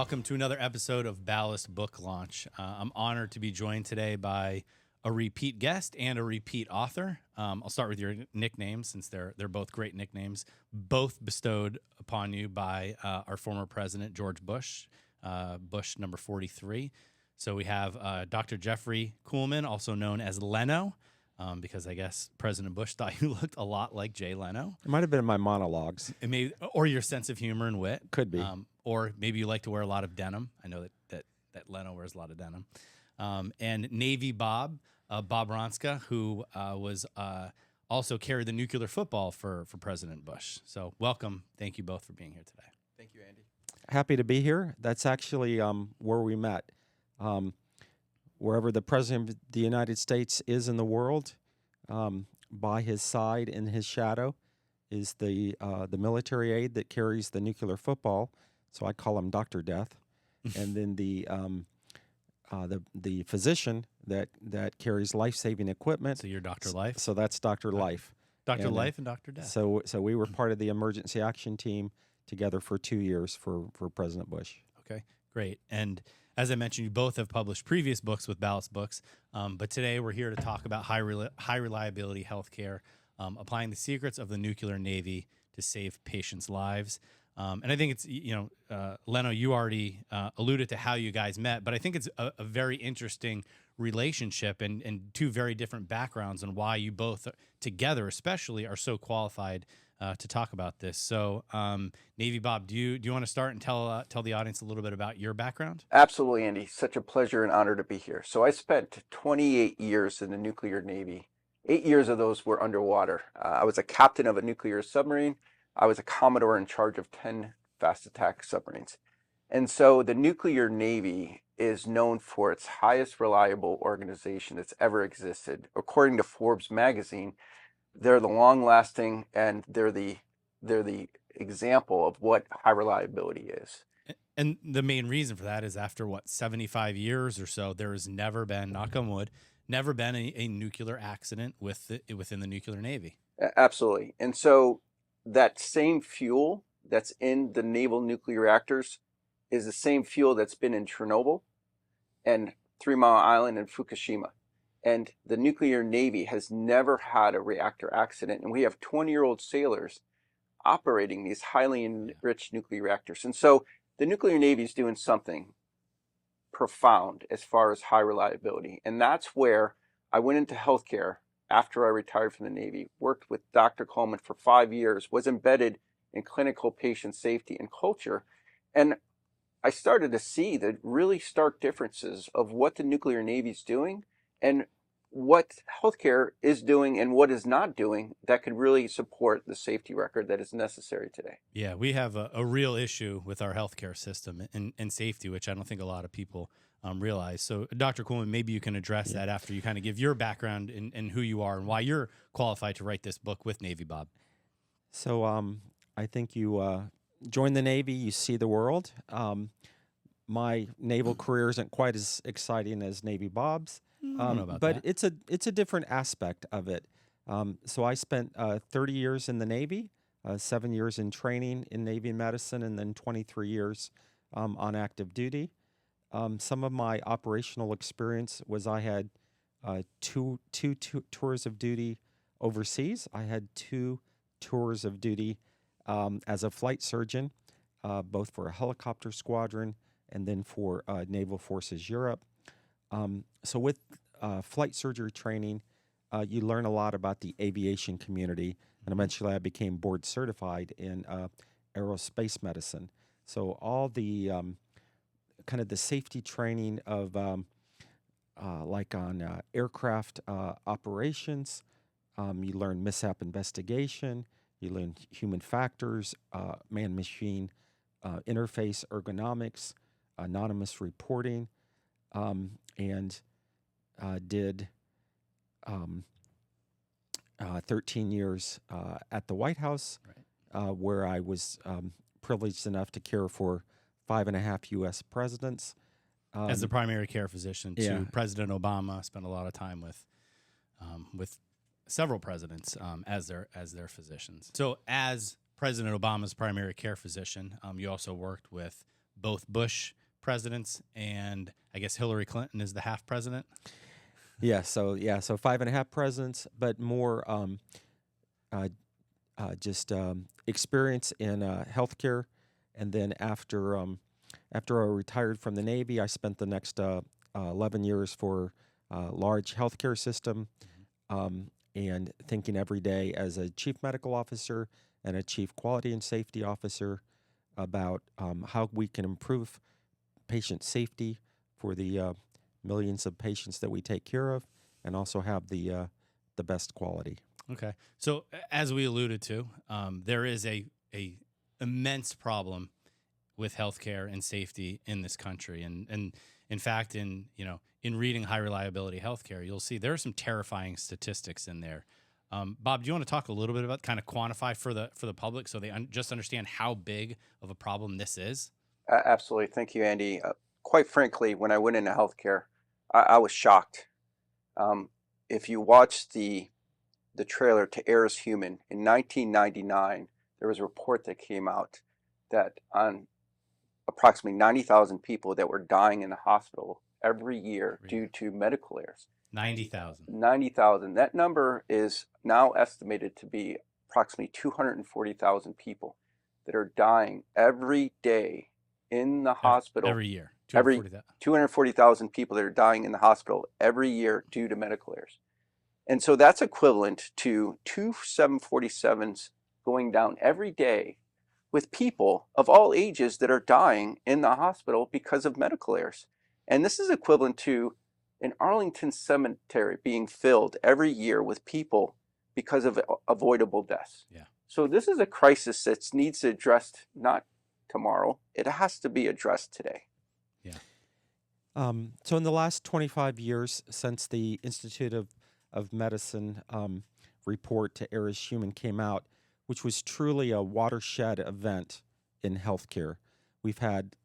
welcome to another episode of Ballast Book Launch. I'm honored to be joined today by a repeat guest and a repeat author. I'll start with your nicknames since they're both great nicknames, both bestowed upon you by our former president, George Bush, Bush number 43. So we have Dr. Jeffrey Kuhlman, also known as Leno, because I guess President Bush thought you looked a lot like Jay Leno. It might have been in my monologues. It may, or your sense of humor and wit. Could be. Or maybe you like to wear a lot of denim. I know that Leno wears a lot of denim. And Navy Bob Ronska, who was also carried the nuclear football for President Bush. So welcome. Thank you both for being here today. Thank you, Andy. Happy to be here. That's actually where we met. Wherever the President of the United States is in the world, by his side in his shadow is the military aide that carries the nuclear football. So I call him Dr. Death. And then the physician that carries life-saving equipment. So you're Dr. Life? So that's Dr. Life. Dr. Life and Dr. Death. So we were part of the emergency action team together for 2 years for President Bush. Okay, great. And as I mentioned, you both have published previous books with Ballast Books, but today we're here to talk about high reliability healthcare, applying the secrets of the nuclear Navy to save patients' lives. And I think it's, Leno, you already alluded to how you guys met, but I think it's a very interesting relationship and two very different backgrounds and why you both together especially are so qualified to talk about this. So Navy Bob, do you want to start and tell the audience a little bit about your background? Absolutely, Andy. Such a pleasure and honor to be here. So I spent 28 years in the nuclear Navy. 8 years of those were underwater. I was a captain of a nuclear submarine. I was a Commodore in charge of 10 fast attack submarines. And so the nuclear Navy is known for its highest reliable organization that's ever existed. According to Forbes magazine, they're the long-lasting and they're the example of what high reliability is. And the main reason for that is after 75 years or so, there has never been, knock on wood, never been a nuclear accident within the nuclear Navy. Absolutely. And so that same fuel that's in the naval nuclear reactors is the same fuel that's been in Chernobyl and 3 Mile Island and Fukushima. And the nuclear Navy has never had a reactor accident. And we have 20-year-old sailors operating these highly enriched nuclear reactors. And so the nuclear Navy is doing something profound as far as high reliability. And that's where I went into healthcare after I retired from the Navy, worked with Dr. Coleman for 5 years, was embedded in clinical patient safety and culture. And I started to see the really stark differences of what the nuclear Navy is doing and what healthcare is doing and what is not doing that could really support the safety record that is necessary today. Yeah, we have a real issue with our healthcare system and safety, which I don't think a lot of people realize. So, Dr. Kuhlman, maybe you can address that after you kind of give your background and who you are and why you're qualified to write this book with Navy Bob. So I think you join the Navy, you see the world. My naval career isn't quite as exciting as Navy Bob's. I don't know about but that. it's a different aspect of it. So I spent 30 years in the Navy, 7 years in training in Navy medicine, and then 23 years on active duty. Some of my operational experience was I had two tours of duty overseas. I had 2 tours of duty as a flight surgeon, both for a helicopter squadron and then for Naval Forces Europe. So with flight surgery training, you learn a lot about the aviation community, and eventually I became board certified in aerospace medicine. So all the kind of the safety training of like on aircraft operations, you learn mishap investigation, you learn human factors, man-machine interface ergonomics, anonymous reporting, and did 13 years at the White House, where I was privileged enough to care for 5.5 U.S. presidents. As the primary care physician to President Obama, spent a lot of time with several presidents as their physicians. So as President Obama's primary care physician, you also worked with both Bush presidents, and I guess Hillary Clinton is the half president. So 5.5 presidents, but more just experience in healthcare. And then after I retired from the Navy, I spent the next 11 years for a large healthcare system, and thinking every day as a chief medical officer and a chief quality and safety officer about how we can improve patient safety for the millions of patients that we take care of, and also have the best quality. Okay. So as we alluded to, there is a immense problem with healthcare and safety in this country. And in fact, in reading high reliability healthcare, you'll see there are some terrifying statistics in there. Bob, do you want to talk a little bit about kind of quantify for the public so they just understand how big of a problem this is? Absolutely. Thank you, Andy. Quite frankly, when I went into healthcare, I was shocked. If you watch the trailer to Air is Human in 1999, there was a report that came out that on approximately 90,000 people that were dying in the hospital every year due to medical errors. 90,000. 90,000. That number is now estimated to be approximately 240,000 people that are dying every day in the hospital. Every year. 240,000 people that are dying in the hospital every year due to medical errors. And so that's equivalent to 2 747s going down every day with people of all ages that are dying in the hospital because of medical errors. And this is equivalent to an Arlington cemetery being filled every year with people because of avoidable deaths. Yeah. So this is a crisis that needs to be addressed not tomorrow. It has to be addressed today. Yeah. So in the last 25 years, since the Institute of Medicine report to Air is Human came out, which was truly a watershed event in healthcare, we've had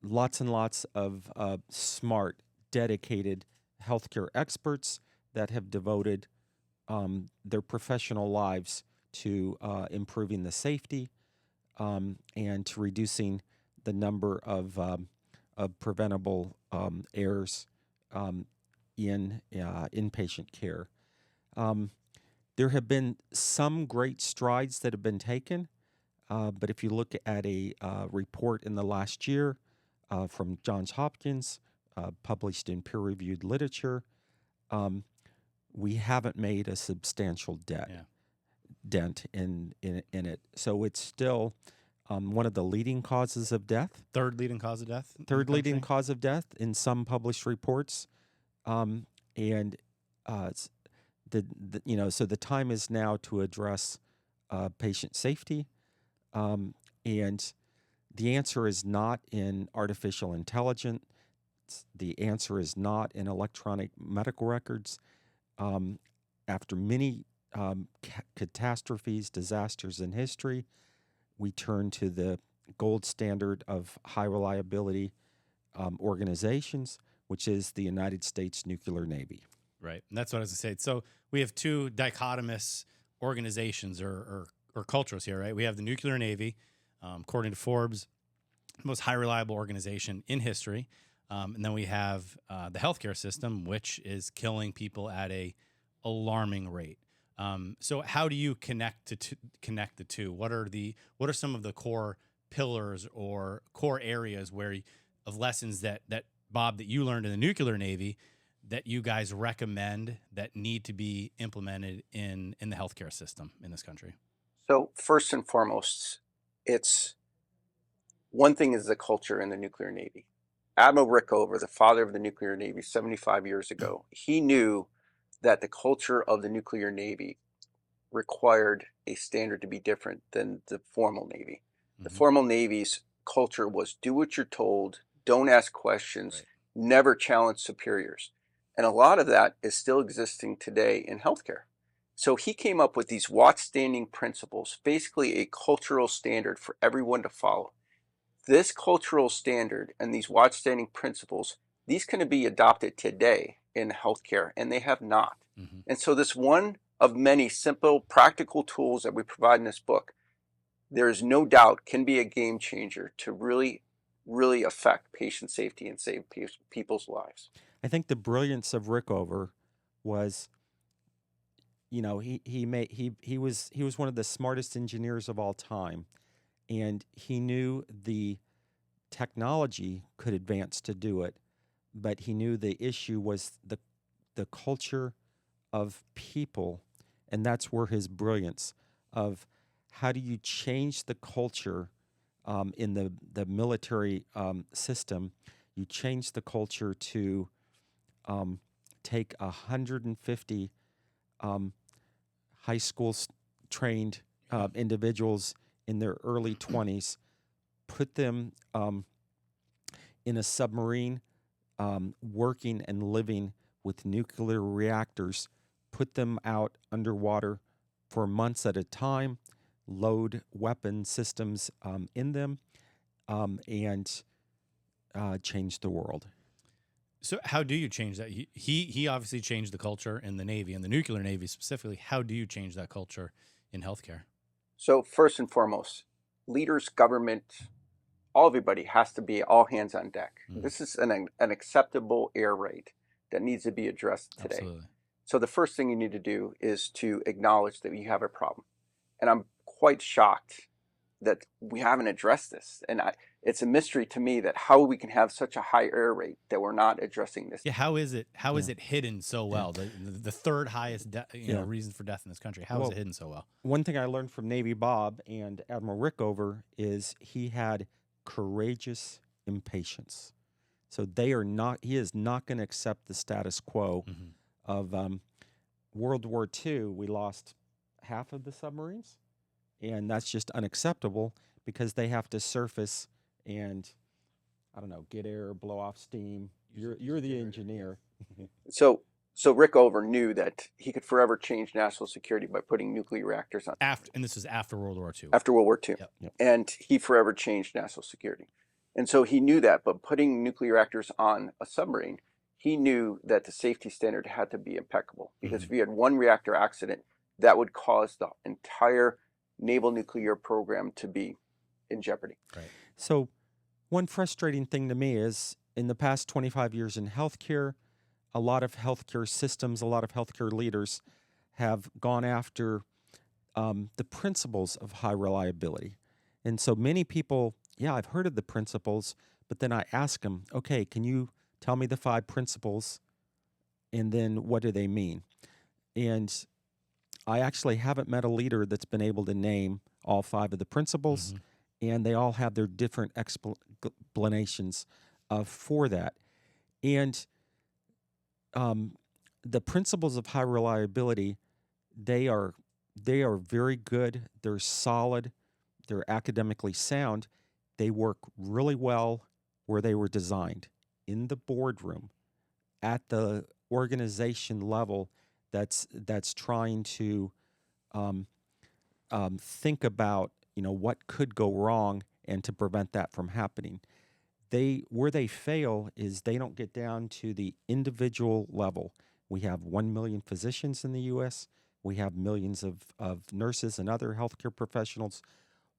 lots and lots of smart, dedicated healthcare experts that have devoted their professional lives to improving the safety and to reducing the number of preventable errors in inpatient care. There have been some great strides that have been taken, but if you look at a report in the last year from Johns Hopkins, published in peer-reviewed literature, we haven't made a substantial dent in it. So it's still one of the leading causes of death. Third leading cause of death. Third leading cause of death in some published reports, so the time is now to address patient safety, and the answer is not in artificial intelligence. The answer is not in electronic medical records. After many catastrophes, disasters in history, we turn to the gold standard of high reliability organizations, which is the United States Nuclear Navy. Right. And that's what I was going to say. So we have two dichotomous organizations or cultures here, right? We have the Nuclear Navy, according to Forbes, the most high reliable organization in history. And then we have the healthcare system, which is killing people at a alarming rate. So how do you connect the two? What are some of the core pillars or core areas of lessons that Bob, that you learned in the Nuclear Navy that you guys recommend that need to be implemented in the healthcare system in this country? So first and foremost, it's one thing is the culture in the Nuclear Navy. Admiral Rickover, the father of the Nuclear Navy 75 years ago, he knew that the culture of the Nuclear Navy required a standard to be different than the formal Navy. The formal Navy's culture was do what you're told, don't ask questions, never challenge superiors. And a lot of that is still existing today in healthcare. So he came up with these Watts-standing principles, basically a cultural standard for everyone to follow. This cultural standard and these Watts-standing principles, these can be adopted today in healthcare, and they have not. And so this one of many simple, practical tools that we provide in this book, there is no doubt can be a game changer to really, really affect patient safety and save people's lives. I think the brilliance of Rickover was, you know, he was one of the smartest engineers of all time, and he knew the technology could advance to do it, but he knew the issue was the culture of people, and that's where his brilliance of how do you change the culture in the military system. You change the culture to take 150 high school trained individuals in their early 20s, put them in a submarine, working and living with nuclear reactors, put them out underwater for months at a time, load weapon systems in them, and change the world. So how do you change that? He obviously changed the culture in the Navy, and the nuclear Navy specifically. How do you change that culture in healthcare? So first and foremost, leaders, government, everybody has to be all hands on deck. This is an acceptable error rate that needs to be addressed today. Absolutely. So the first thing you need to do is to acknowledge that you have a problem. And I'm quite shocked that we haven't addressed this. And it's a mystery to me that how we can have such a high error rate that we're not addressing this. Yeah, how is it hidden so well? The third highest reason for death in this country. How is it hidden so well? One thing I learned from Navy Bob and Admiral Rickover is he had courageous impatience. So he is not going to accept the status quo of World War II. We lost half of the submarines, and that's just unacceptable because they have to surface and, I don't know, get air, blow off steam. You're the engineer. So Rickover knew that he could forever change national security by putting nuclear reactors on. And this was after World War II. After World War II. Yep. And he forever changed national security. And so he knew that, but putting nuclear reactors on a submarine, he knew that the safety standard had to be impeccable. Because if you had one reactor accident, that would cause the entire naval nuclear program to be in jeopardy. Right. So one frustrating thing to me is in the past 25 years in healthcare, a lot of healthcare systems, a lot of healthcare leaders have gone after the principles of high reliability. And so many people, I've heard of the principles, but then I ask them, okay, can you tell me the 5 principles? And then what do they mean? And I actually haven't met a leader that's been able to name all 5 of the principles, and they all have their different explanations for that. And the principles of high reliability, they are very good. They're solid. They're academically sound. They work really well where they were designed, in the boardroom, at the organization level that's trying to think about what could go wrong and to prevent that from happening. Where they fail is they don't get down to the individual level. We have 1 million physicians in the U.S. We have millions of nurses and other healthcare professionals.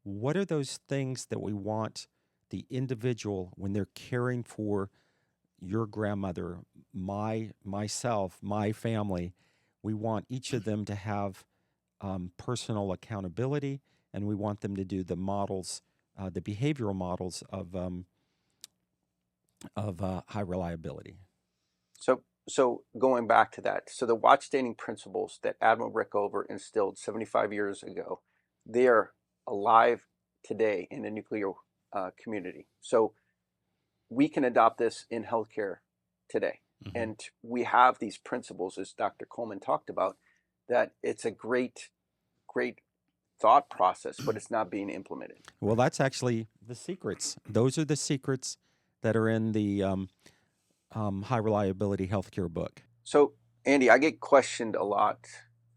What are those things that we want the individual, when they're caring for your grandmother, myself, my family, we want each of them to have personal accountability, and we want them to do the models, the behavioral models of high reliability. So going back to that, so the watchstanding principles that Admiral Rickover instilled 75 years ago, they are alive today in the nuclear community. So we can adopt this in healthcare today. And we have these principles, as Dr. Coleman talked about, that it's a great thought process, but it's not being implemented. Well, that's actually the secrets. Those are the secrets that are in the high reliability healthcare book. So, Andy, I get questioned a lot,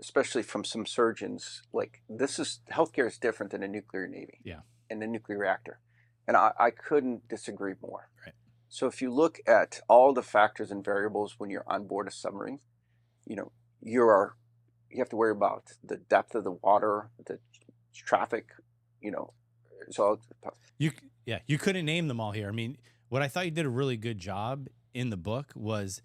especially from some surgeons, like healthcare is different than a nuclear Navy and a nuclear reactor. And I couldn't disagree more. Right. So if you look at all the factors and variables when you're on board a submarine, you have to worry about the depth of the water, the traffic you know, so You couldn't name them all here. I mean, what I thought you did a really good job in the book was,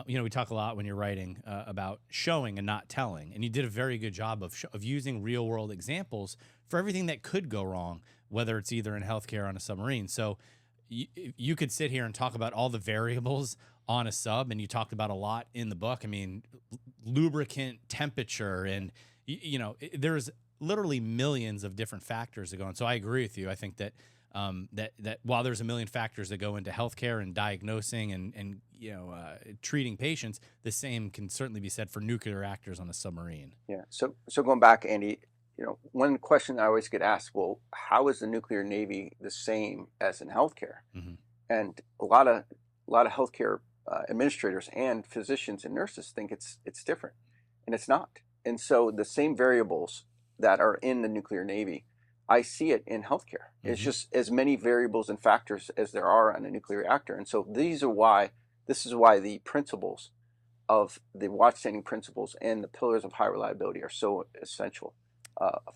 we talk a lot when you're writing about showing and not telling, and you did a very good job of using real world examples for everything that could go wrong, whether it's either in healthcare or on a submarine. So you could sit here and talk about all the variables on a sub, and you talked about a lot in the book. I mean, lubricant temperature, and there's literally millions of different factors that go on. So I agree with you. I think that that while there's a million factors that go into healthcare and diagnosing and treating patients, the same can certainly be said for nuclear reactors on a submarine. Yeah. So going back, Andy, one question I always get asked, well, how is the nuclear Navy the same as in healthcare? Mm-hmm. And a lot of healthcare administrators and physicians and nurses think it's different, and it's not. And so the same variables that are in the nuclear Navy, I see it in healthcare. It's Mm-hmm. just as many variables and factors as there are on a nuclear reactor. And so this is why the principles of the watchstanding principles and the pillars of high reliability are so essential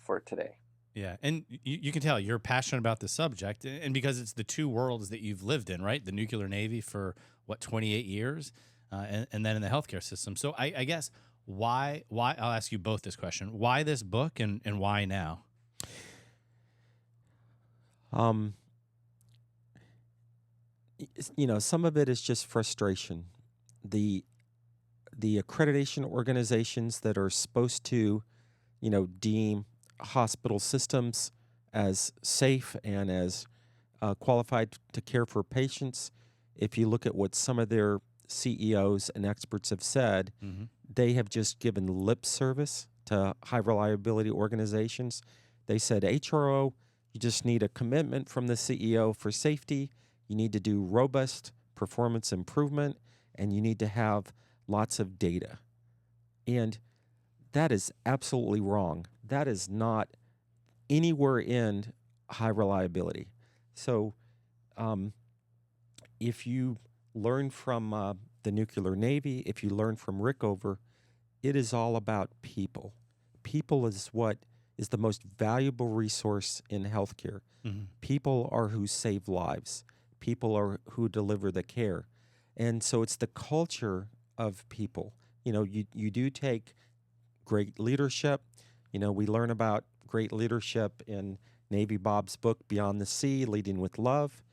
for today. Yeah, and you can tell you're passionate about the subject, and because it's the two worlds that you've lived in, right? The nuclear Navy for what 28 years, and then in the healthcare system. So I guess why I'll ask you both this question: why this book, and why now? Some of it is just frustration. The accreditation organizations that are supposed to, deem hospital systems as safe and as qualified to care for patients. If you look at what some of their CEOs and experts have said, Mm-hmm. they have just given lip service to high reliability organizations. They said, HRO, you just need a commitment from the CEO for safety. You need to do robust performance improvement, and you need to have lots of data. And that is absolutely wrong. That is not anywhere in high reliability. So if you learn from the nuclear Navy, if you learn from Rickover, it is all about people. People is what is the most valuable resource in healthcare. Mm-hmm. People are who save lives. People are who deliver the care. And so it's the culture of people. You do take great leadership. We learn about great leadership in Navy Bob's book, Beyond the Sea, Leading with Love.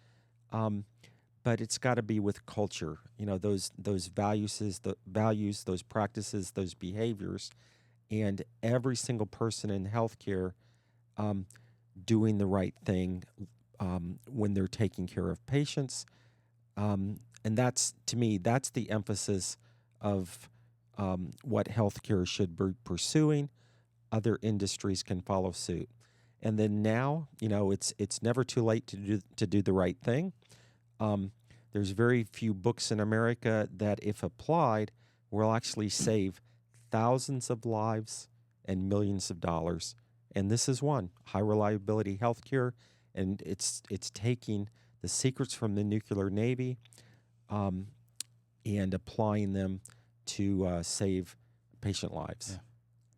But it's got to be with culture. Those values, those practices, those behaviors, and every single person in healthcare doing the right thing when they're taking care of patients. And that's, to me, that's the emphasis of what healthcare should be pursuing. Other industries can follow suit. And then now, it's never too late to do the right thing. There's very few books in America that, if applied, will actually save thousands of lives and millions of dollars. And this is one, high reliability healthcare, and it's taking the secrets from the nuclear Navy and applying them to save patient lives. Yeah,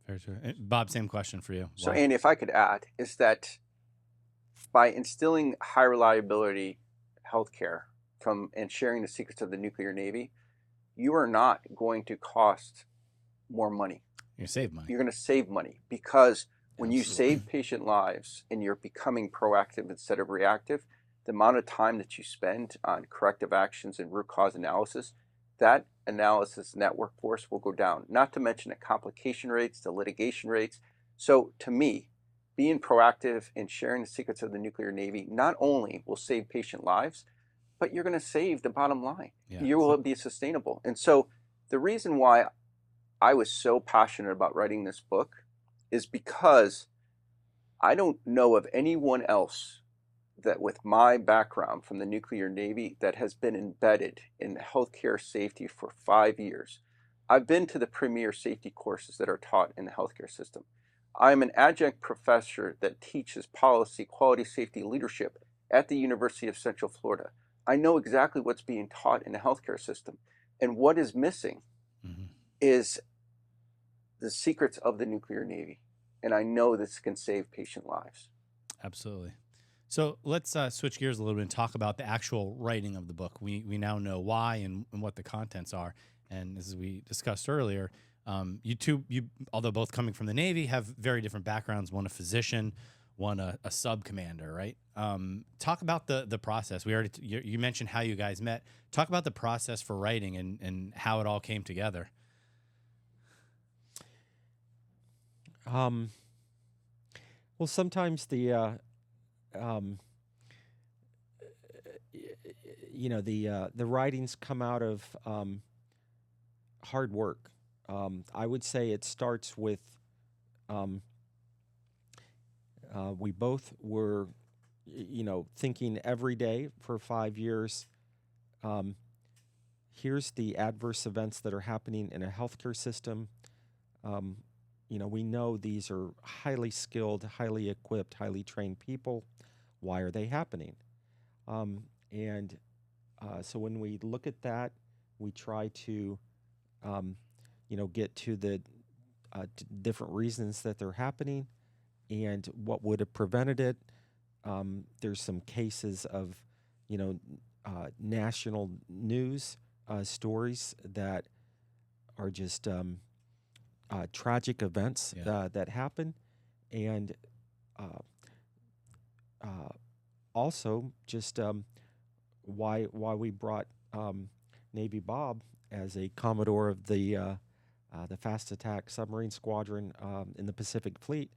very true. And Bob, same question for you. So, Why? Andy, if I could add, is that by instilling high reliability healthcare and sharing the secrets of the nuclear Navy, you are not going to cost more money. You save money. You're going to save money, because when you Absolutely. save patient lives and you're becoming proactive instead of reactive, the amount of time that you spend on corrective actions and root cause analysis, that analysis and that workforce will go down, not to mention the complication rates, the litigation rates. So to me, being proactive and sharing the secrets of the nuclear Navy not only will save patient lives, but you're going to save the bottom line. Yeah. You will be sustainable. And so the reason why I was so passionate about writing this book is because I don't know of anyone else that, with my background from the nuclear Navy, that has been embedded in healthcare safety for 5 years. I've been to the premier safety courses that are taught in the healthcare system. I'm an adjunct professor that teaches policy, quality, safety, leadership at the University of Central Florida. I know exactly what's being taught in the healthcare system. And what is missing is the secrets of the nuclear Navy. And I know this can save patient lives. Absolutely. So let's switch gears a little bit and talk about the actual writing of the book. We now know why and what the contents are. And as we discussed earlier, you although both coming from the Navy, have very different backgrounds. One a physician, one a sub commander, right? Talk about the process. We already you mentioned how you guys met. Talk about the process for writing and how it all came together. Well, sometimes um, the writings come out of hard work. I would say it starts with um, we both were, thinking every day for 5 years. Um, Here's the adverse events that are happening in a healthcare system. Um, we know these are highly skilled, highly equipped, highly trained people. Why are they happening? And so when we look at that, we try to, um, get to the different reasons that they're happening and what would have prevented it. There's some cases of, you know, national news stories that are just tragic events Yeah. that happen, and uh, uh, also just why we brought Navy Bob as a Commodore of the Fast Attack Submarine Squadron in the Pacific Fleet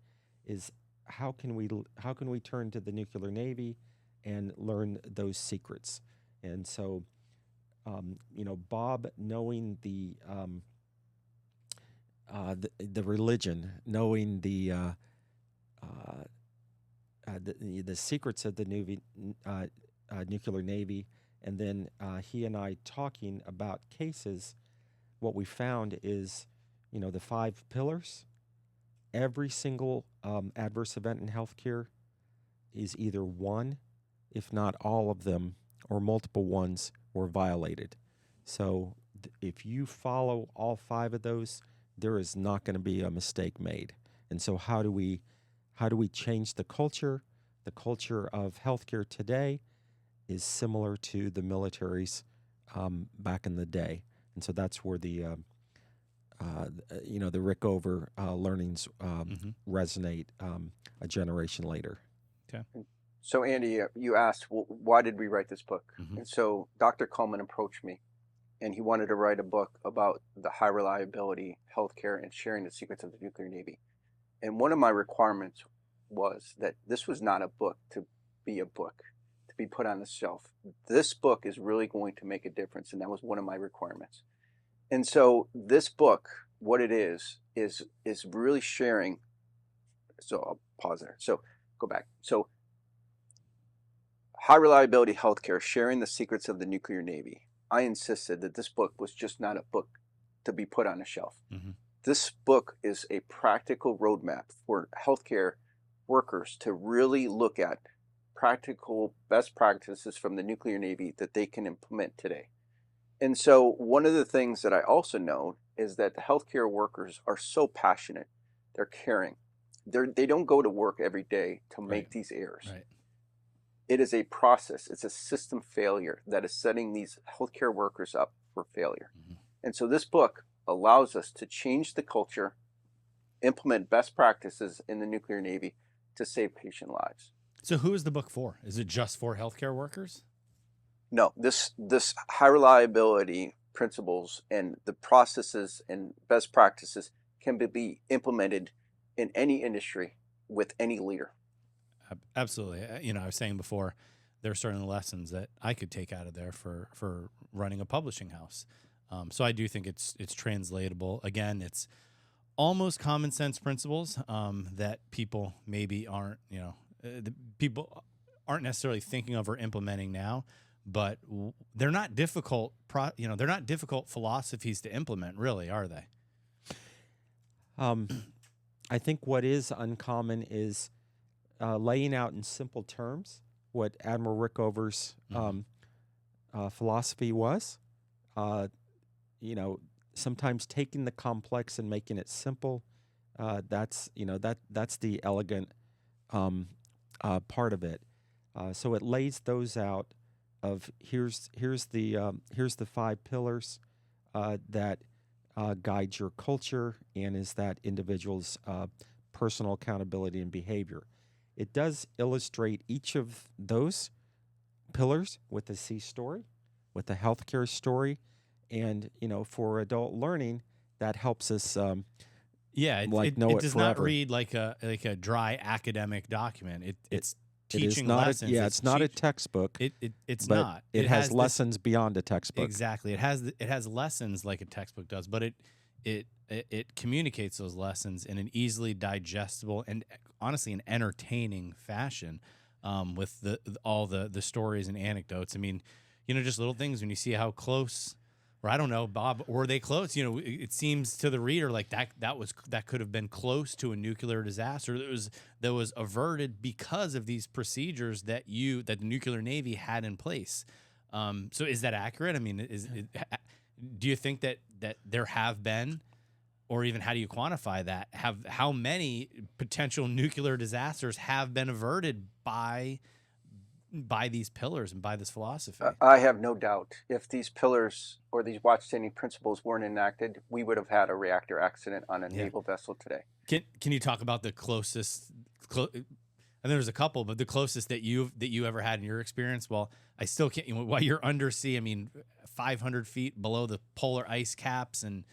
is how can we turn to the nuclear navy and learn those secrets. And so Bob, knowing the religion, knowing uh, the secrets of the nuclear navy, and then he and I talking about cases, what we found is, the 5 pillars. Every single adverse event in healthcare is either one, if not all of them, or multiple ones were violated. So if you follow all 5 of those, there is not going to be a mistake made. And so how do we change the culture? The culture of healthcare today is similar to the military's back in the day. And so that's where the Rickover learnings resonate a generation later. Okay. So Andy, you asked, well, why did we write this book? Mm-hmm. And so Dr. Coleman approached me, and he wanted to write a book about the high reliability healthcare and sharing the secrets of the nuclear navy. And one of my requirements was that this was not a book to be a book, to be put on the shelf. This book is really going to make a difference, and that was one of my requirements. And so this book, what it is really sharing. So I'll pause there. So go back. So high reliability healthcare, sharing the secrets of the nuclear navy. I insisted that this book was just not a book to be put on a shelf. Mm-hmm. This book is a practical roadmap for healthcare workers to really look at practical best practices from the nuclear navy that they can implement today. And so one of the things that I also know is that the healthcare workers are so passionate. They're caring. They don't go to work every day to make these errors. Right. It is a process. It's a system failure that is setting these healthcare workers up for failure. Mm-hmm. And so this book allows us to change the culture, implement best practices in the nuclear navy to save patient lives. So who is the book for? Is it just for healthcare workers? No, this high reliability principles and the processes and best practices can be implemented in any industry with any leader. Absolutely. I was saying before, there are certain lessons that I could take out of there for running a publishing house. So I do think it's translatable. Again, it's almost common sense principles that people maybe aren't, the people aren't necessarily thinking of or implementing now, but they're not difficult. They're not difficult philosophies to implement, really, are they? I think what is uncommon is laying out in simple terms what Admiral Rickover's philosophy was. Sometimes taking the complex and making it simple. That's the elegant part of it. So it lays those out of here's the 5 pillars that guide your culture and is that individual's personal accountability and behavior. It does illustrate each of those pillars with a C story, with a healthcare story, and for adult learning, that helps us. Yeah, Like it know it does not forever. read like a dry academic document. It's It is teaching not lessons. it's not a textbook, It's but not. it has this- lessons beyond a textbook. Exactly. It has lessons like a textbook does, but it communicates those lessons in an easily digestible and honestly an entertaining fashion, with all the stories and anecdotes. I mean, just little things when you see how close, or I don't know, Bob, were they close? It seems to the reader like that could have been close to a nuclear disaster that was averted because of these procedures that the nuclear Navy had in place. So is that accurate? I mean, do you think that there have been, or even how do you quantify that? How many potential nuclear disasters have been averted by these pillars and by this philosophy? I have no doubt if these pillars or these watchstanding principles weren't enacted, we would have had a reactor accident on a naval vessel today. Can you talk about the closest? And there's a couple, but the closest that you ever had in your experience. Well, I still can't. While you're undersea, I mean, 500 feet below the polar ice caps, and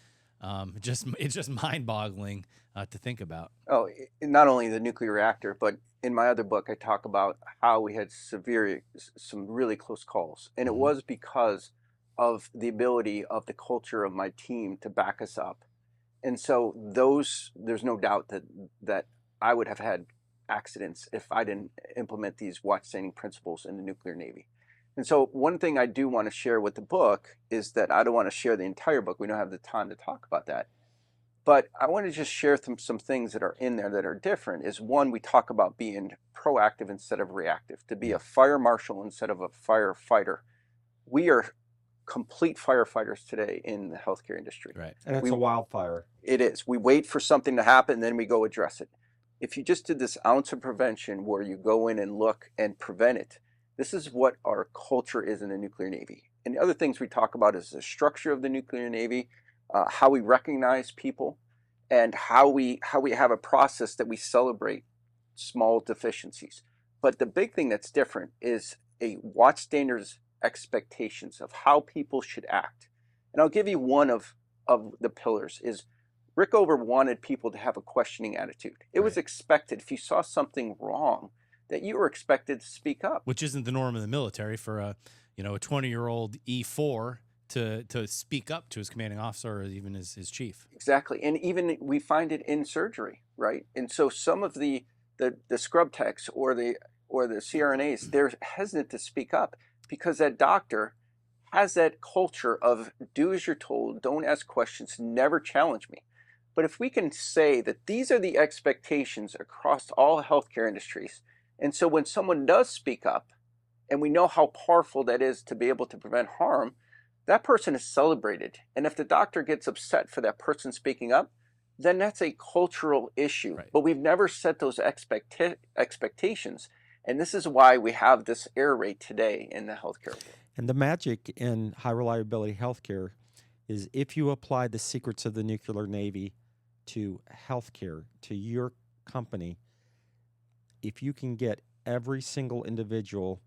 it's just mind-boggling to think about. Oh, not only the nuclear reactor, but in my other book, I talk about how we had some really close calls, and it Mhm. was because of the ability of the culture of my team to back us up. And so there's no doubt that I would have had accidents if I didn't implement these watchstanding principles in the nuclear Navy. And so one thing I do want to share with the book is that I don't want to share the entire book. We don't have the time to talk about that. But I want to just share some things that are in there that are different. Is one, we talk about being proactive instead of reactive, to be a fire marshal instead of a firefighter. We are complete firefighters today in the healthcare industry. Right. And it's a wildfire. It is. We wait for something to happen, then we go address it. If you just did this ounce of prevention where you go in and look and prevent it, this is what our culture is in the nuclear Navy. And the other things we talk about is the structure of the nuclear Navy, how we recognize people, and how we have a process that we celebrate small deficiencies. But the big thing that's different is a watchstander's expectations of how people should act. And I'll give you one of the pillars is Rickover wanted people to have a questioning attitude. It was expected if you saw something wrong that you were expected to speak up. Which isn't the norm in the military for a 20-year-old E4 to speak up to his commanding officer or even his chief. Exactly. And even we find it in surgery, right? And so some of the scrub techs or the CRNAs, they're hesitant to speak up because that doctor has that culture of do as you're told, don't ask questions, never challenge me. But if we can say that these are the expectations across all healthcare industries, and so when someone does speak up, and we know how powerful that is to be able to prevent harm, that person is celebrated. And if the doctor gets upset for that person speaking up, then that's a cultural issue. Right. But we've never set those expectations. And this is why we have this error rate today in the healthcare world. And the magic in high reliability healthcare is if you apply the secrets of the nuclear Navy to healthcare, to your company, if you can get every single individual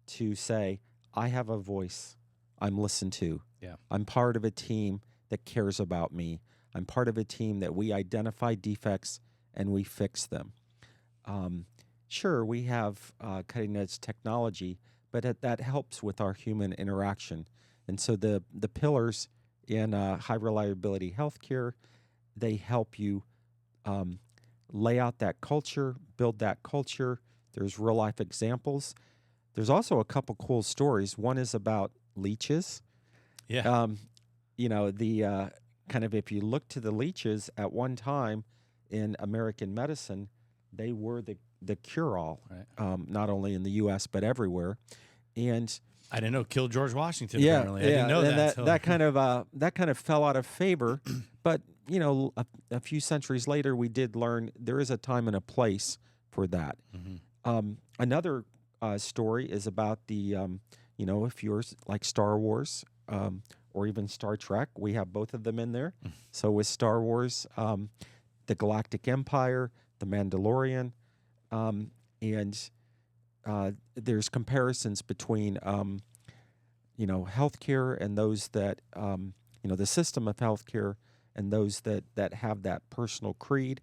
to say, I have a voice, I'm listened to. Yeah. I'm part of a team that cares about me. I'm part of a team that we identify defects and we fix them. Sure, we have cutting edge technology, but that helps with our human interaction. And so the pillars in high reliability healthcare, they help you lay out that culture, build that culture. There's real life examples. There's also a couple cool stories. One is about leeches. Yeah. The kind of if you look to the leeches at one time in American medicine, they were the cure-all, not only in the U.S. but everywhere. And I didn't know killed George Washington. Apparently, I didn't know and that. that kind of fell out of favor. But a few centuries later, we did learn there is a time and a place for that. Mm-hmm. Another story is about if you're like Star Wars or even Star Trek, we have both of them in there. So with Star Wars, the Galactic Empire, the Mandalorian, and there's comparisons between healthcare and those that the system of healthcare and those that have that personal creed,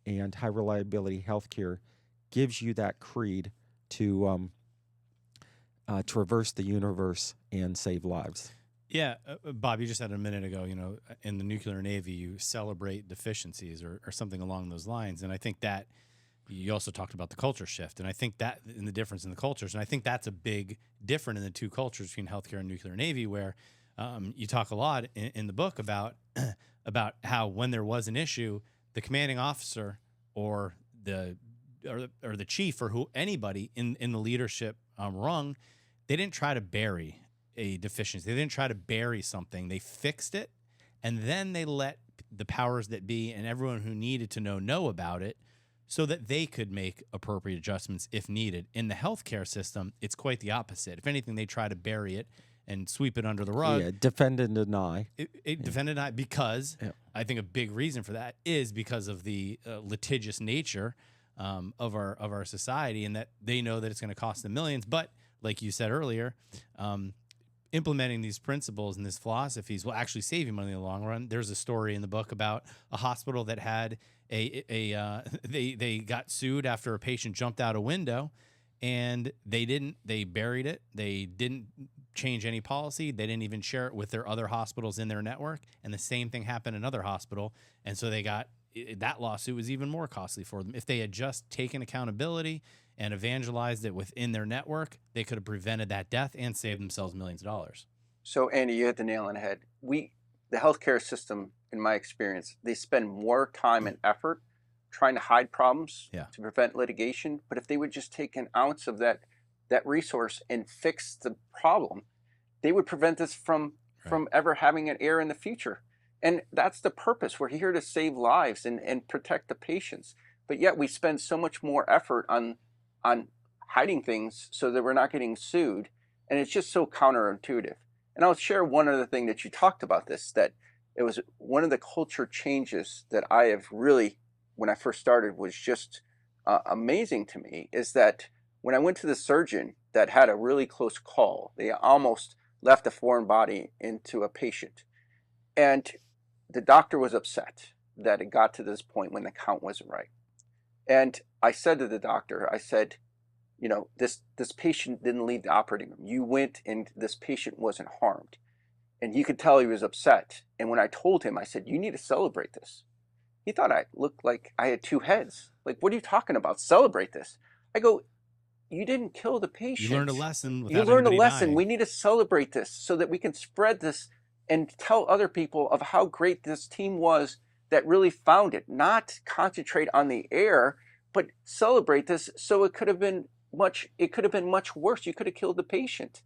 and high reliability healthcare gives you that creed to traverse the universe and save lives. Yeah, Bob, you just said a minute ago, in the nuclear Navy, you celebrate deficiencies or something along those lines. And I think that you also talked about the culture shift. And I think that in the difference in the cultures, and I think that's a big difference in the two cultures between healthcare and nuclear Navy, where you talk a lot in the book about about how when there was an issue, the commanding officer or the chief or anybody in the leadership rung, they didn't try to bury a deficiency. They didn't try to bury something. They fixed it, and then they let the powers that be and everyone who needed to know about it so that they could make appropriate adjustments if needed. In the healthcare system, it's quite the opposite. If anything, they try to bury it and sweep it under the rug. Yeah, defend and deny. Defend and deny, because I think a big reason for that is because of the litigious nature of our society, and that they know that it's going to cost them millions. But like you said earlier, implementing these principles and these philosophies will actually save you money in the long run. There's a story in the book about a hospital that had they got sued after a patient jumped out a window, and they buried it. They didn't change any policy. They didn't even share it with their other hospitals in their network. And the same thing happened in another hospital. And so that lawsuit was even more costly for them. If they had just taken accountability and evangelized it within their network, they could have prevented that death and saved themselves millions of dollars. So, Andy, you hit the nail on the head. The healthcare system, in my experience, they spend more time and effort trying to hide problems to prevent litigation. But if they would just take an ounce of that resource and fix the problem, they would prevent this from ever having an error in the future. And that's the purpose. We're here to save lives and protect the patients. But yet we spend so much more effort on hiding things so that we're not getting sued. And it's just so counterintuitive. And I'll share one other thing that you talked about this, that it was one of the culture changes that I have really, when I first started, was just amazing to me, is that when I went to the surgeon that had a really close call, they almost left a foreign body into a patient. And the doctor was upset that it got to this point when the count wasn't right. And I said to the doctor, I said, this patient didn't leave the operating room. You went and this patient wasn't harmed. And you could tell he was upset. And when I told him, I said, you need to celebrate this. He thought I looked like I had two heads. Like, what are you talking about? Celebrate this. I go, you didn't kill the patient. You learned a lesson. You learned a lesson. We need to celebrate this so that we can spread this and tell other people of how great this team was that really found it. Not concentrate on the error, but celebrate this. So it could have been much worse. You could have killed the patient.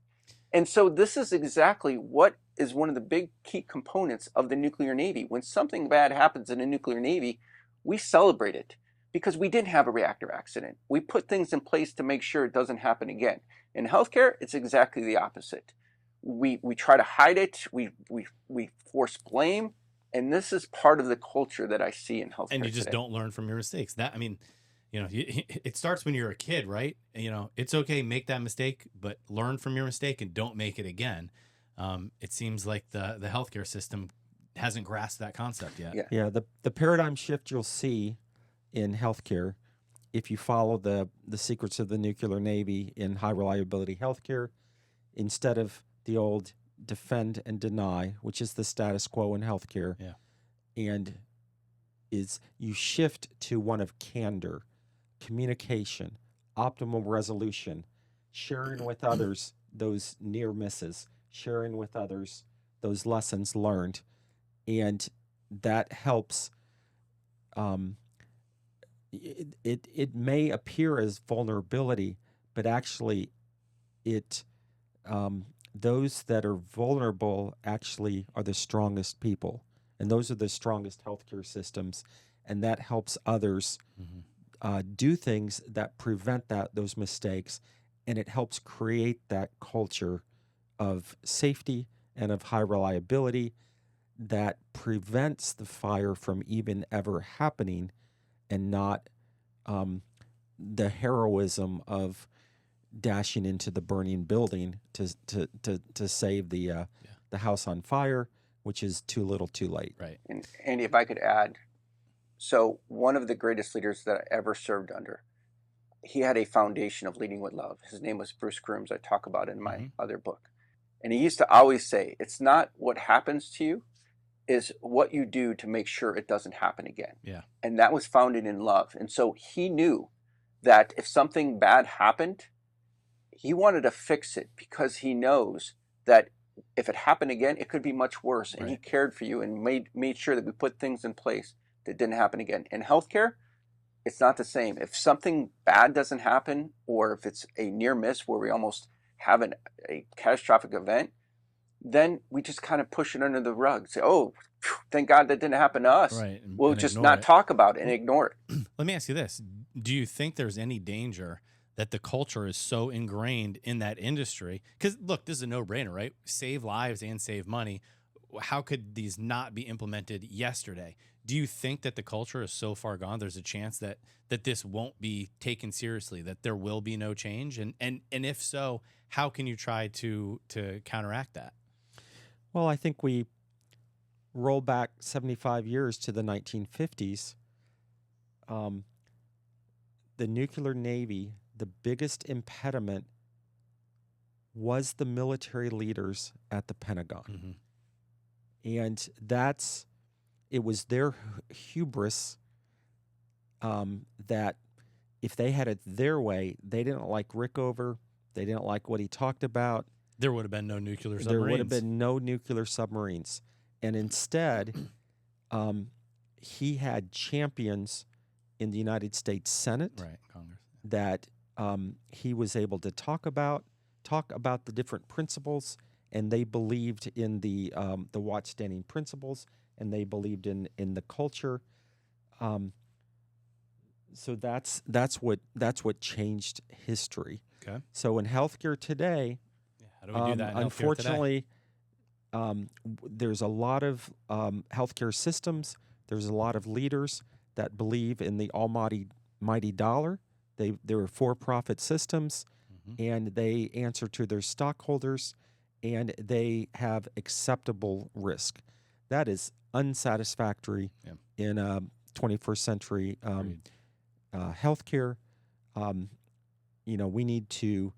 And so this is exactly what is one of the big key components of the nuclear Navy. When something bad happens in the nuclear Navy, we celebrate it because we didn't have a reactor accident. We put things in place to make sure it doesn't happen again. In healthcare, it's exactly the opposite. We try to hide it. We force blame. And this is part of the culture that I see in healthcare. And you just don't learn from your mistakes. It starts when you're a kid, right? It's okay, make that mistake, but learn from your mistake and don't make it again. It seems like the healthcare system hasn't grasped that concept yet. Yeah. The paradigm shift you'll see in healthcare, if you follow the secrets of the nuclear Navy in high reliability healthcare, instead of the old defend and deny, which is the status quo in healthcare, and is you shift to one of candor, communication, optimal resolution, sharing with others those near misses, sharing with others those lessons learned, and that helps. It may appear as vulnerability, but actually those that are vulnerable actually are the strongest people, and those are the strongest healthcare systems, and that helps others do things that prevent those mistakes, and it helps create that culture of safety and of high reliability that prevents the fire from even ever happening, and not the heroism of dashing into the burning building to save the house on fire, which is too little too late. Right. And Andy, if I could add, so one of the greatest leaders that I ever served under, he had a foundation of leading with love. His name was Bruce Grooms. I talk about it in my other book. And he used to always say, it's not what happens to you, is what you do to make sure it doesn't happen again. Yeah. And that was founded in love. And so he knew that if something bad happened, he wanted to fix it, because he knows that if it happened again, it could be much worse. And he cared for you and made sure that we put things in place that didn't happen again. In healthcare, it's not the same. If something bad doesn't happen, or if it's a near miss where we almost have a catastrophic event, then we just kind of push it under the rug. Say, oh, thank God that didn't happen to us. Right. We'll just not talk about it and ignore it. Let me ask you this. Do you think there's any danger that the culture is so ingrained in that industry? Because, look, this is a no-brainer, right? Save lives and save money. How could these not be implemented yesterday? Do you think that the culture is so far gone, there's a chance that this won't be taken seriously, that there will be no change? And if so, how can you try to counteract that? Well, I think we roll back 75 years to the 1950s. The nuclear navy, the biggest impediment was the military leaders at the Pentagon. And it was their hubris that if they had it their way, they didn't like Rickover, they didn't like what he talked about. There would have been no nuclear submarines. There would have been no nuclear submarines. And instead, he had champions in the United States Senate, Congress, that he was able to talk about the different principles, and they believed in the watchstanding principles, and they believed in the culture. So that's what changed history. Okay. So in healthcare today, how do we do that in healthcare unfortunately, there's a lot of healthcare systems. There's a lot of leaders that believe in the almighty dollar. They're for-profit systems, and they answer to their stockholders, and they have acceptable risk. That is unsatisfactory in 21st century healthcare. We need to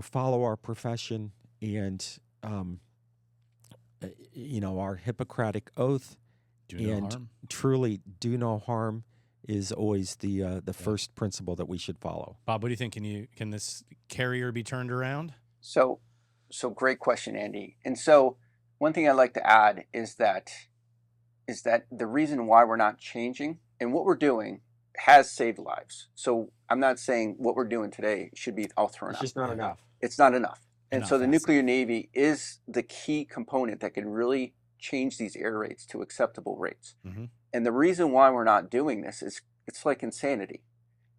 follow our profession and our Hippocratic oath, Do no harm. truly do no harm is always the first principle that we should follow. Bob, what do you think? Can this carrier be turned around? So great question, Andy. And so one thing I'd like to add is that the reason why we're not changing and what we're doing has saved lives. So I'm not saying what we're doing today should be all thrown out. It's just not enough. It's not enough. And Not so the fast nuclear navy is the key component that can really change these error rates to acceptable rates. And the reason why we're not doing this is it's like insanity,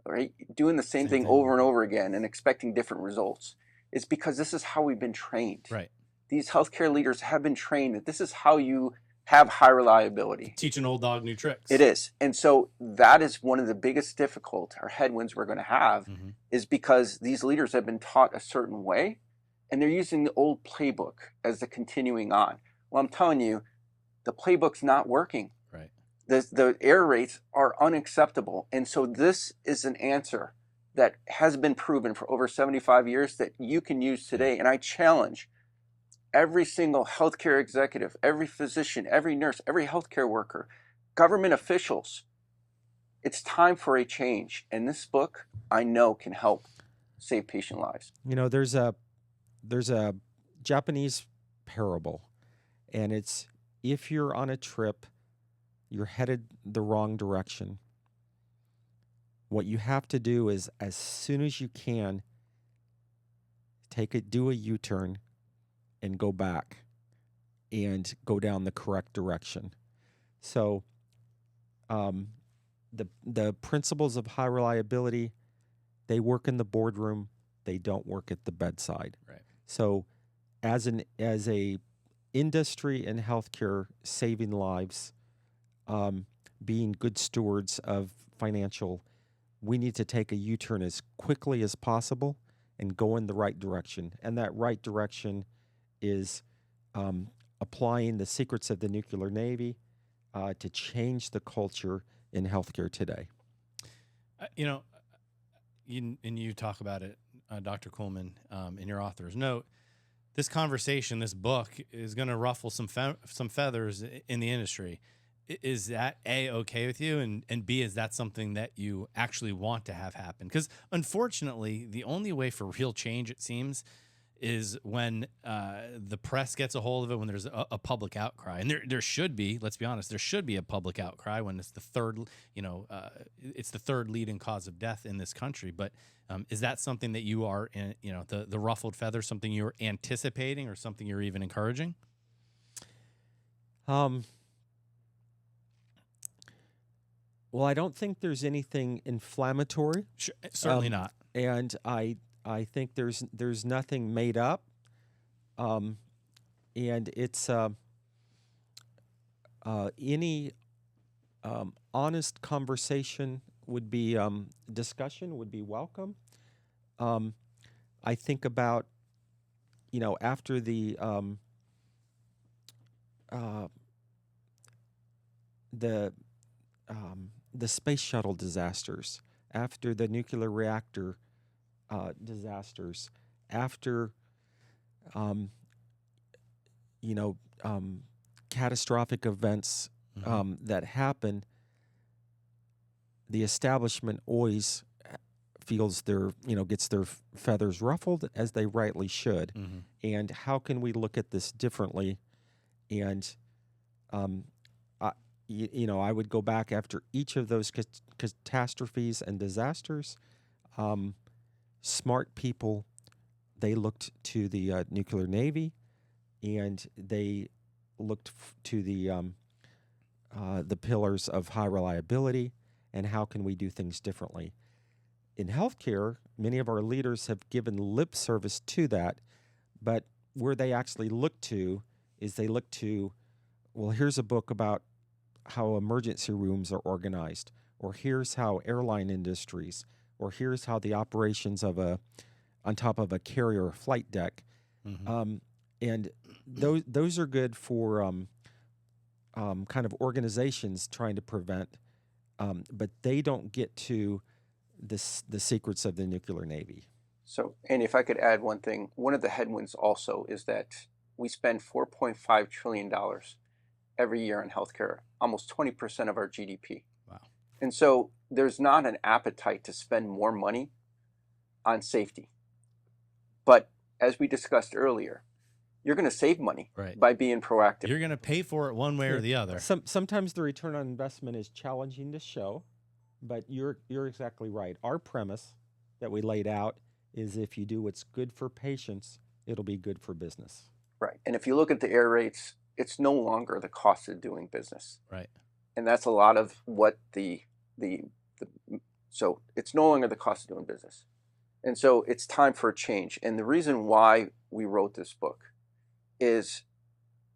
right? Doing the same thing over and over again and expecting different results. It's because this is how we've been trained. Right. These healthcare leaders have been trained that this is how you have high reliability. Teach an old dog new tricks. It is. And so that is one of the biggest difficult or headwinds we're going to have is because these leaders have been taught a certain way and they're using the old playbook as the continuing on. Well, I'm telling you, the playbook's not working. Right. The error rates are unacceptable. And so this is an answer that has been proven for over 75 years that you can use today. And I challenge every single healthcare executive, every physician, every nurse, every healthcare worker, government officials. It's time for a change. And this book, I know, can help save patient lives. There's a Japanese parable, and it's, if you're on a trip, you're headed the wrong direction, what you have to do is, as soon as you can, do a U-turn and go back and go down the correct direction. So the principles of high reliability, they work in the boardroom, they don't work at the bedside. Right. So as a industry in healthcare, saving lives, being good stewards of financial, we need to take a U-turn as quickly as possible and go in the right direction. And that right direction is applying the secrets of the nuclear Navy to change the culture in healthcare today. You talk about it, Dr. Coleman, in your author's note. This conversation, this book, is going to ruffle some feathers in the industry. Is that A, okay with you? And B, is that something that you actually want to have happen? Because unfortunately, the only way for real change, it seems, is when the press gets a hold of it, when there's a public outcry. And there should be, let's be honest, there should be a public outcry when it's the third, it's the third leading cause of death in this country. But is that something that you are, the ruffled feathers, something you're anticipating or something you're even encouraging? Well, I don't think there's anything inflammatory. Sure, certainly not. And I think there's nothing made up. And it's any honest conversation would be discussion would be welcome. I think about after the space shuttle disasters, after the nuclear reactor disasters, after catastrophic events that happen, the establishment always feels gets their feathers ruffled, as they rightly should. Mm-hmm. And how can we look at this differently? And I would go back after each of those catastrophes and disasters. Smart people, they looked to the nuclear Navy, and they looked to the pillars of high reliability and how can we do things differently. In healthcare, many of our leaders have given lip service to that, but where they actually look to is they look to, well, here's a book about how emergency rooms are organized, or here's how airline industries, or here's how the operations on top of a carrier or flight deck. Mm-hmm. And those are good for kind of organizations trying to prevent, but they don't get to the secrets of the nuclear Navy. So, and if I could add one thing, one of the headwinds also is that we spend $4.5 trillion every year on healthcare, almost 20% of our GDP. Wow. And so there's not an appetite to spend more money on safety. But as we discussed earlier, you're going to save money by being proactive. You're going to pay for it one way or the other. Sometimes the return on investment is challenging to show, but you're exactly right. Our premise that we laid out is if you do what's good for patients, it'll be good for business. Right. And if you look at the air rates, it's no longer the cost of doing business. Right. And that's a lot of what so it's no longer the cost of doing business. And so it's time for a change. And the reason why we wrote this book is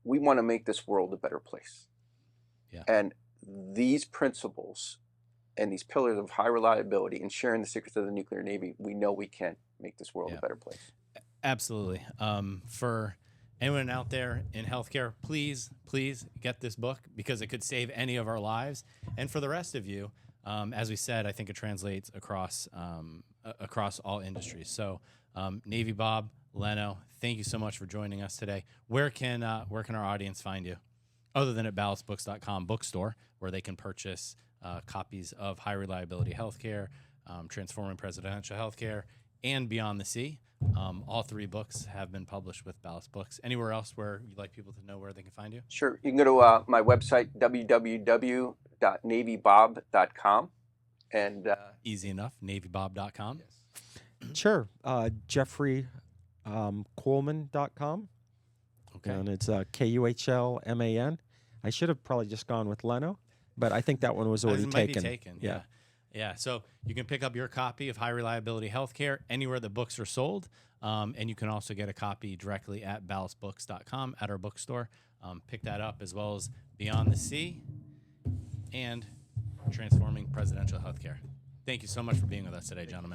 we want to make this world a better place. Yeah. And these principles and these pillars of high reliability and sharing the secrets of the nuclear Navy, we know we can make this world a better place. Absolutely. For anyone out there in healthcare, please get this book, because it could save any of our lives. And for the rest of you, as we said, I think it translates across all industries. So Navy Bob, Leno, thank you so much for joining us today. Where can our audience find you, other than at ballastbooks.com bookstore, where they can purchase copies of High Reliability Healthcare, Transforming Presidential Healthcare, and Beyond the Sea? All three books have been published with Ballast Books. Anywhere else where you'd like people to know where they can find you? Sure. You can go to my website, www.navybob.com. And easy enough, navybob.com. Yes. Sure. Jeffrey.Coleman.com. Okay. And it's Kuhlman. I should have probably just gone with Leno. but I think that one was already It might taken. be taken. Yeah. Yeah. So you can pick up your copy of High Reliability Healthcare anywhere the books are sold. And you can also get a copy directly at ballastbooks.com at our bookstore. Pick that up, as well as Beyond the Sea and Transforming Presidential Healthcare. Thank you so much for being with us today, gentlemen.